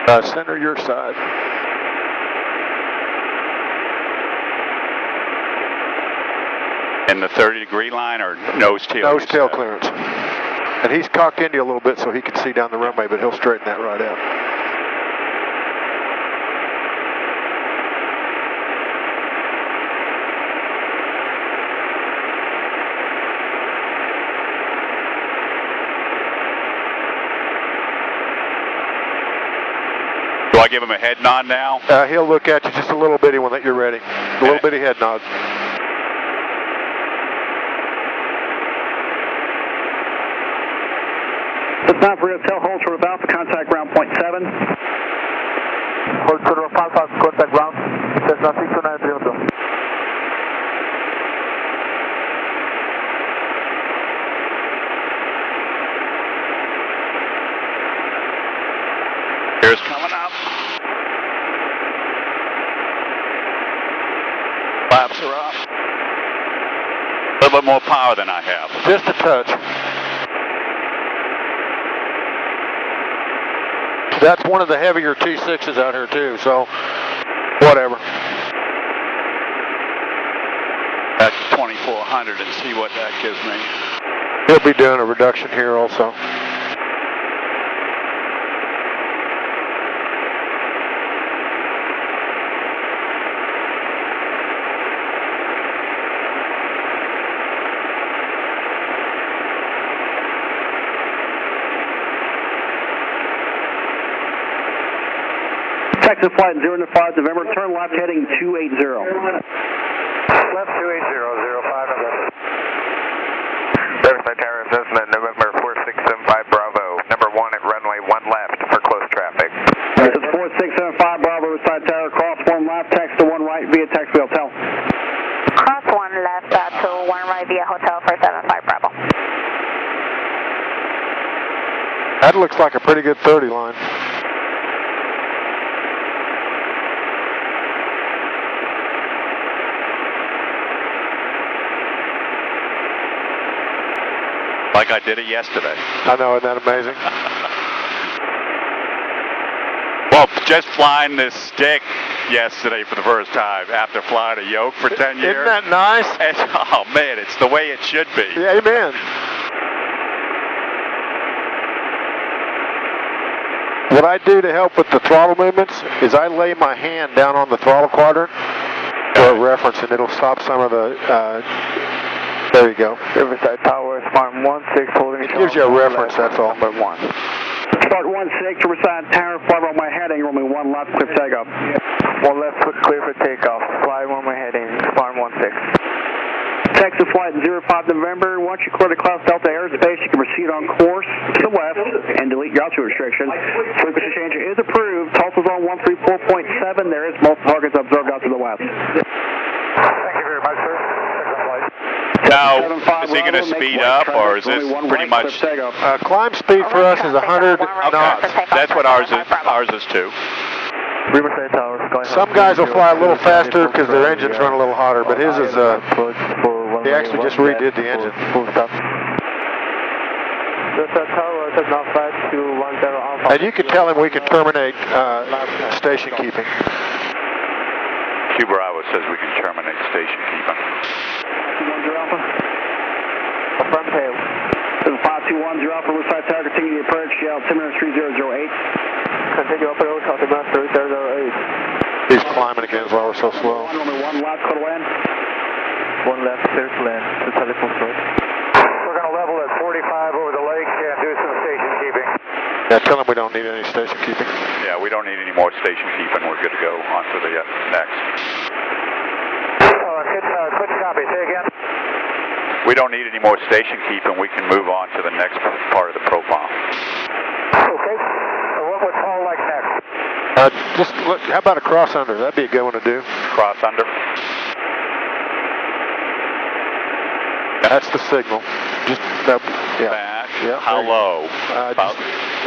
Center your side. In the 30-degree line or nose-tail? Nose-tail clearance. And he's cocked into you a little bit so he can see down the runway, but he'll straighten that right out. Do I give him a head nod now? He'll look at you just a little bitty one that you're ready. A little bitty head nod. It's time for you to tell hold short about the contact ground point 7. Hold short about contact ground. There's nothing to 932. Here's coming up. Flaps are up. A little bit more power than I have. Just a touch. That's one of the heavier T6s out here too, so whatever. Back to 2400 and see what that gives me. He'll be doing a reduction here also. Texas flight 0-5 November, turn left heading 280. Left 280, 05 November. Riverside Tower assessment, November 4675 Bravo. Number 1 at runway 1 left for close traffic. This is 4675 Bravo, Riverside Tower, cross 1 left, text to 1 right via taxi hotel. Cross 1 left to 1 right via hotel for 75 Bravo. That looks like a pretty good 30 line. Like I did it yesterday. I know, isn't that amazing? Well, just flying this stick yesterday for the first time after flying a yoke for 10 years. Isn't that nice? Oh man, it's the way it should be. Yeah, amen. What I do to help with the throttle movements is I lay my hand down on the throttle quadrant for a reference, and it'll stop some of the, there you go. Riverside Tower, Smart 16 holding. It gives you a reference, that's all. Number 1. Start 16, Riverside Tower, fly on my heading, runway 1 left, clear for takeoff. 1 left, clear for takeoff. Fly runway heading, Smart 16. Texas flight 05 November, once you clear the Class Delta airspace, you can proceed on course to the left and delete your altitude restriction. Frequency change is approved. Tulsa zone 134.7, there is multiple targets observed out to the west. Thank you very much, sir. Now, is he going to speed up, or is this pretty much... Climb speed for us is 100 knots. That's what ours is too. Riverside Tower. Some guys will fly a little faster because their engines run a little hotter, but his is, he actually just redid the engine. Riverside Tower does not fly to 10 Alpha. And you can tell him we can terminate station keeping. Q Bravo says we can terminate station keeping. 521 Alpha. Affirm tail. This is 521 Alpha, Riverside Tower, continue to approach, altimeter 3008. Continue approach, altimeter 3008. He's climbing again while we're so slow. Runway 1 left, clear to land. 1 left, clear to land, to telephone source. We're going to level at 45 over the lake and do some station keeping. Yeah, tell him we don't need any station keeping. Yeah, we don't need any more station keeping. We're good to go on to the next. Couldn't copy. Say again. We don't need any more station keeping. We can move on to the next part of the profile. Okay. What would Paul like next? Just look, how about a cross under? That'd be a good one to do. Cross under. That's the signal. Just yeah. Back. Yeah, How low?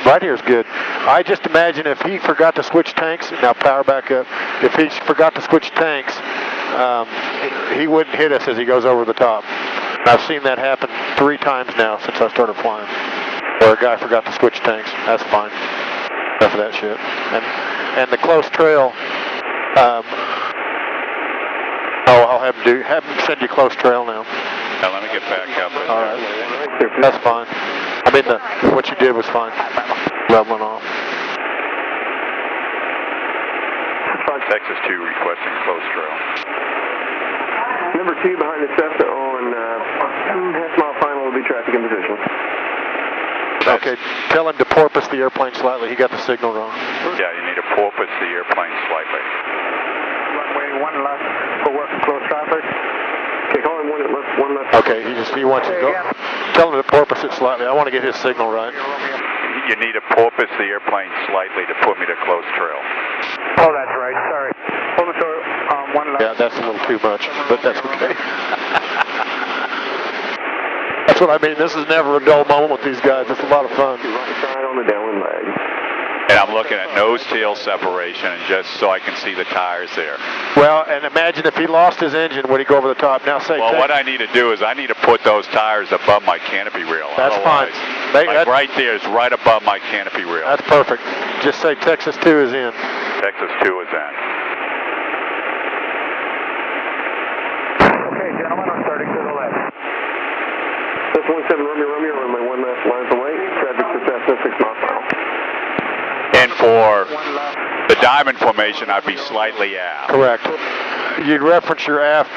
Right here is good. I just imagine if he forgot to switch tanks, now power back up, if he forgot to switch tanks, he wouldn't hit us as he goes over the top. I've seen that happen 3 times now since I started flying, where a guy forgot to switch tanks. That's fine. Enough of that shit. And the close trail. I'll have him send you close trail now. Now let me get back up. All right. That's fine. I mean, what you did was fine. Leveling off. Texas 2 requesting close trail. Number 2 behind the Cessna on half-mile final will be traffic in position. Okay, tell him to porpoise the airplane slightly. He got the signal wrong. Yeah, you need to porpoise the airplane slightly. Runway 1 left for work close traffic. Okay, call him one left. Okay, he wants to go. Tell him to porpoise it slightly. I want to get his signal right. You need to porpoise the airplane slightly to put me to close trail. Oh, that's right. Sorry. Hold the door. 1 left. Yeah, that's a little too much, but that's okay. That's what I mean. This is never a dull moment with these guys. It's a lot of fun. Right side on the downwind leg. And I'm looking at nose-tail separation, and just so I can see the tires there. Well, and imagine if he lost his engine, would he go over the top? Now say. Well, what I need to do is I need to put those tires above my canopy rail. That's Otherwise, fine. right there is right above my canopy rail. That's perfect. Just say Texas 2 is in. Texas 2 is in. Okay, gentlemen, I'm starting to the left. That's 17 Romeo, runway 1 left, line from right. Traffic to Cessna 6 mile final. And for the diamond formation, I'd be slightly aft. Correct. You'd reference your aft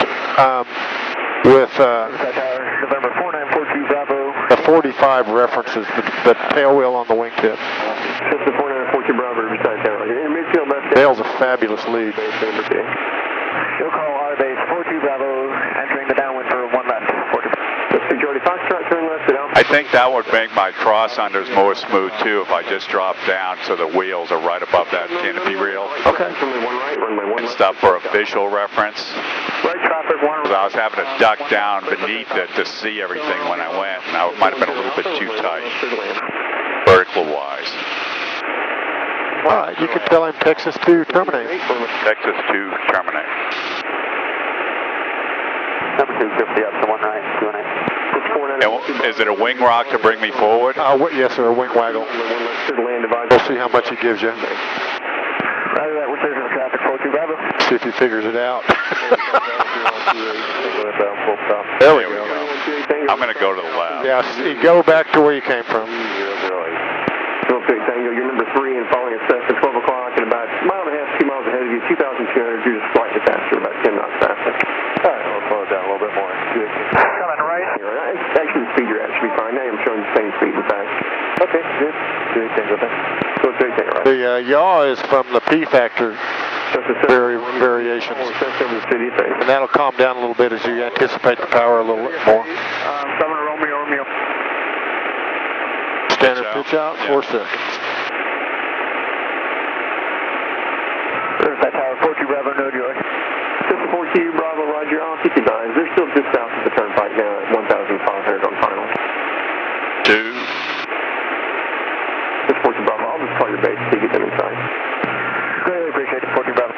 with November 4942 Bravo. the 45 references the tail wheel on the wingtip. Cessna 4942 Bravo, beside tower. In midfield left. Dale's a fabulous lead. You'll call R base 42 Bravo, entering the downwind for 1 left. 42. Jordy Foxtrot, turn left at Alpha. I think that would make my cross unders more smooth too if I just drop down so the wheels are right above that canopy rail. Okay. Runway 1 right, runway 1 And left. stuff for a visual reference. Right traffic 1. Because I was having to duck down beneath it to see everything when I went, and I might have been a little bit too tight, vertical wise. All right, you can tell him Texas 2 terminate. Texas 2 terminate. Number 250 up to 1 right, 2 and 8. And is it a wing rock to bring me forward? Yes, sir, a wing waggle. We'll see how much he gives you. Roger that, we're clear for the traffic 42 Bravo. See if he figures it out. There we go. I'm going to go to the left. Yeah, see, go back to where you came from. You're number 3 and following a Cessna 12 o'clock and about a mile and a half, 2 miles ahead of you, 2,200, you're just slightly faster, about 10 knots faster. All right, I'll slow it down a little bit more. Coming right. Actually, the speed you're at should be fine. Now I'm showing the same speed, in fact. Okay, good. Good, tango, thanks. So it's 8 tango, right? The yaw is from the P factor variations. And that'll calm down a little bit as you anticipate the power a little bit more. 7 Romeo. Standard pitch out, 4 seconds. There's that tower 42 Bravo, no joy. Cessna 42 Bravo, Roger. I'll keep you advised. They're still just south of the turnpike now at 1,500 on final. 2. This 42 Bravo, I'll just call your base to get them inside. Greatly appreciate it, 42 Bravo.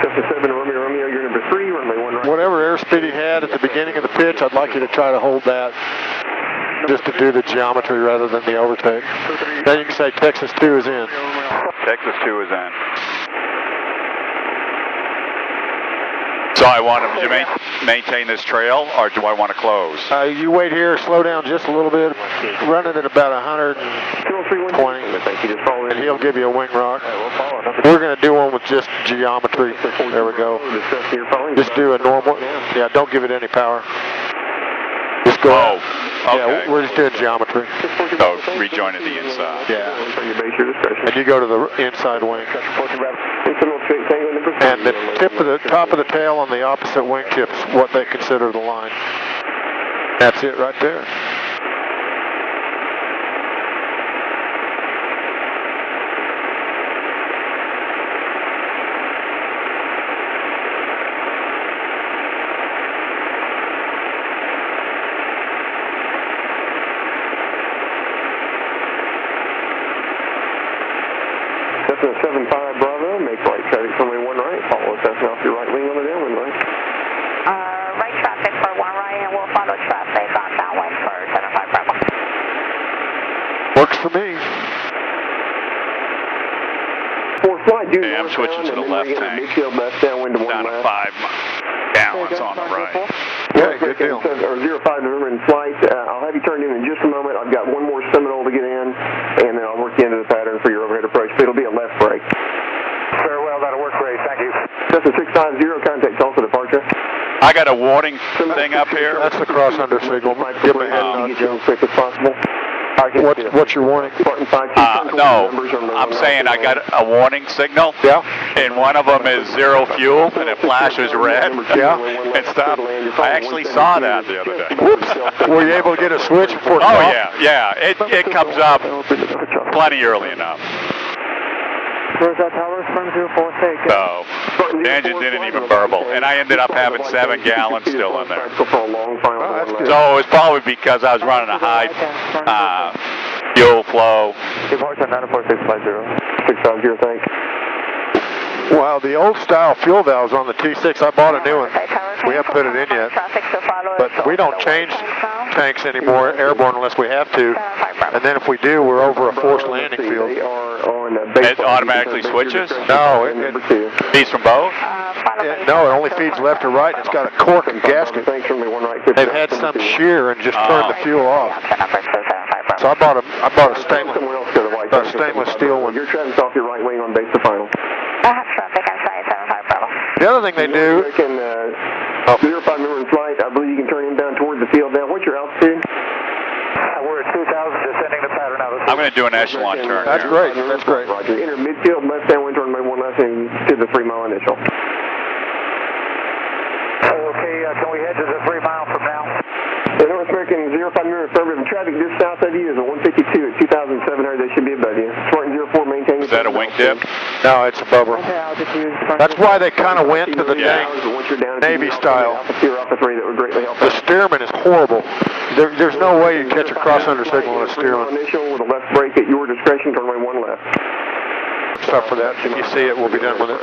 Cessna 7 Romeo, you're number 3, runway 1 right. Whatever airspeed he had at the beginning of the pitch, I'd like you to try to hold that just to do the geometry rather than the overtake. Then you can say Texas 2 is in. Texas 2 is in. So I want to maintain this trail, or do I want to close? You wait here, slow down just a little bit, run it at about 120, and he'll give you a wing rock. We're going to do one with just geometry. There we go. Just do a normal. Yeah, don't give it any power. Just go out. Okay. Yeah, we're just doing geometry. So rejoin at the inside. Yeah. And you go to the inside wing. And the top of the tail on the opposite wingtip's what they consider the line. That's it right there. Cessna 75 Bravo, make right traffic runway 1 right, follow Cessna off your right wing on the downwind line. Right traffic for 1 right, and we'll follow traffic on downwind for 75 Bravo. Works for me. due Yeah, I'm switching to the left tank. Midfield left downwind to 1 Down to left. 5 gallons on the right. Yeah, good deal. Or 05 November in flight. I'll have you turned in just a moment. I've got one more Seminole to get in, and then I'll work you into the pattern for your overhead approach. But it'll be a left break. Very well, that'll work great. Thank you. Cessna 650, contact Tulsa departure. I got a warning thing up here. That's the cross under signal. Give me a head nod, Get you Joe. as quick as possible. What's your warning? No, I'm saying I got a warning signal. Yeah. And one of them is 0 fuel, and it flashes red. Yeah. And stuff. I actually saw that the other day. Whoops. Were you able to get a switch before it Oh off? yeah. It comes up plenty early enough. Tower, Sprung 046. So the engine didn't even burble, and I ended up having 7 gallons still in there. that's good. So it was probably because I was running a high fuel flow. Departure 94650. 650, thanks. Wow, the old style fuel valves on the T6, I bought a new one. We haven't put it in yet. But we don't change tanks anymore airborne unless we have to. And then if we do, we're over a forced landing field. It automatically switches? No, it Feeds from both? no, it only feeds left or right. It's got a cork and gasket. They've had some shear and just turned the fuel off. So I bought a stainless steel one. Your traffic's off your right wing on base to final. The other thing they do, 05 November in flight. I believe you can turn him down toward the field now. What's your altitude? We're at 2,000, descending the pattern now. I'm going to do an echelon turn that's here. great, that's great. Roger. Enter midfield, left downwind, turn runway 1 left, and to the 3 mile initial. Okay, can we head to the 3 mile from now? The North American 05 November affirmative. Traffic just south of you is a 152 at 2,700. They should be above you. Spartan 04, maintain. Is that a wing dip? No, it's a bubber. That's why they kind of went to the Navy style. The Stearman is horrible. There's no way you catch a cross under signal on a Stearman. Initial with a left brake at your discretion, turn runway 1 left. Stuff for that. If you see it, we'll be done with it.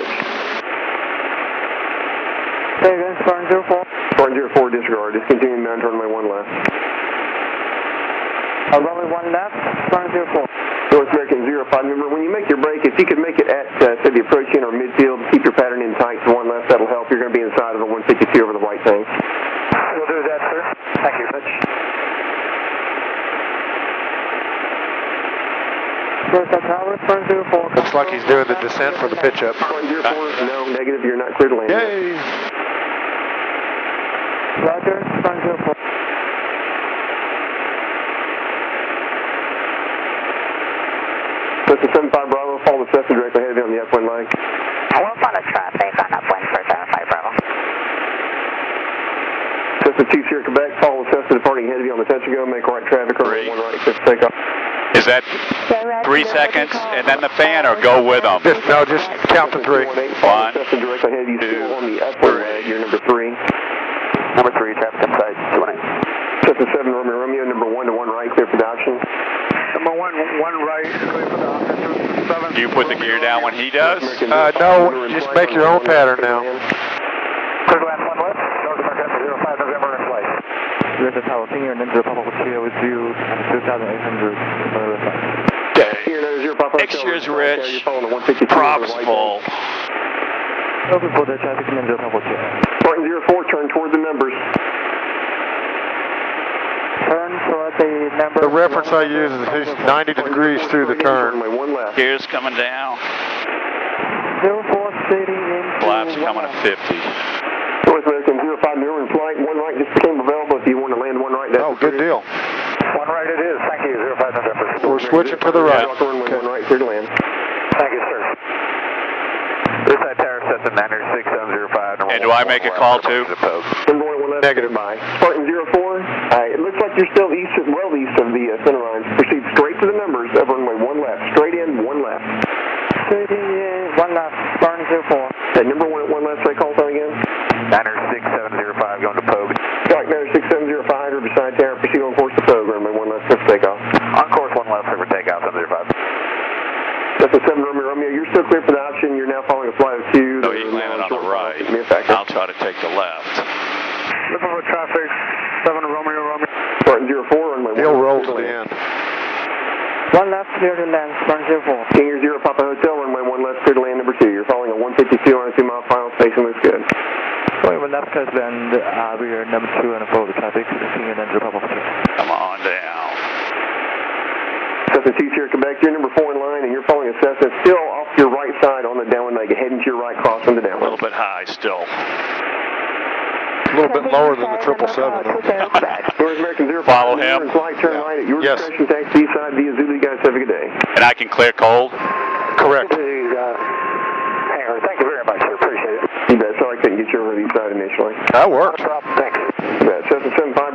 Spartan 04. Spartan 04, disregard. Discontinue down, turn runway 1 left. Runway 1 left, Spartan 04. North American 05, remember, when you make your break, if you could make it at, say, the approach in or midfield, keep your pattern in tight to 1 left, that'll help. You're going to be inside of the 152 over the white tank. We'll do that, sir. Thank you, Mitch. Tower, Spartan 04. Looks like he's doing the descent for the pitch up. Spartan 04, no, negative, you're not clear to land. Yay! Roger, Spartan 04. Cessna 75 Bravo, follow the Cessna directly ahead of you on the upwind leg. We'll follow traffic on upwind for 75 Bravo. Cessna 2 Sierra Quebec, follow the Cessna departing ahead of you on the touch and go, make right traffic, or 1 right, Cessna takeoff. Is that 3 seconds and then the fan, or go with them? Just count to 3. 1, Cessna directly ahead of you, 2, still on the upwind leg, you're number 3. Number 3, traffic inside, 218. Cessna 7 Romeo, number 1 to 1 right, clear for adoption. Number 1 right, clear for the option. 7. Do you put the gear down when he does? No, just make your own pattern now. Clear to land 1 left, North American 05 November in flight. Delta Tower, Senior Ninja Papa Hotel with you, 2,800. Next year's rich. Props full. Open for the traffic Ninja Papa Hotel. Spartan 04, turn toward the numbers. Turn toward the numbers. The reference I use is 90 degrees through the turn. Gears coming down. 04 City into Flaps coming at 50. North American 05 November in flight, 1 right just became available if you want to land 1 right. Oh, good deal. 1 right it is. Thank you, 05 November. We're switching to the right. Okay. 1 right, clear to land. Thank you, sir. This side tower sets at 96705. And do I make a call too? Negative. Spartan 04, it looks like you're still well east of the center line. Proceed straight to the numbers of runway 1 left. Straight in, 1 left. Straight in, 1 left, Spartan 04. That number 1 at 1 left, say call sign again. 96705 going to Pogue. Strike 96705, Riverside Tower, proceed on course to Pogue, runway 1 left, clear for takeoff. On course 1 left, clear for takeoff, 705. That's a 7 Romeo, you're still clear for the option, you're now following a flight of 2. So he landed on the right. I'll try to take the left. Looking for traffic, 7 Romeo. Spartan 04, runway 1. He'll roll to the end. 1 left, clear to land, Spartan 04. King 0 Papa Hotel, runway 1 left, clear to land number 2. left close land, we are number 2 and follow the traffic, seeing an engine Papa 2. Come on down. Cessna 2 Sierra Quebec, you're number 4 in line, and you're following a Cessna still off your right side on the downwind leg, heading to your right cross from the A downwind. little bit high still. A little bit lower than the 777, though. North American 05, Follow him. Flight, turn right at your Yes. discretion, taxi east side via Zulu. You guys have a good day. And I can clear cold? Correct. Hangar, thank you very much, sir. Appreciate it. You bet. Sorry I couldn't get you over the east side initially. That worked. Thanks. You bet. Cessna 75.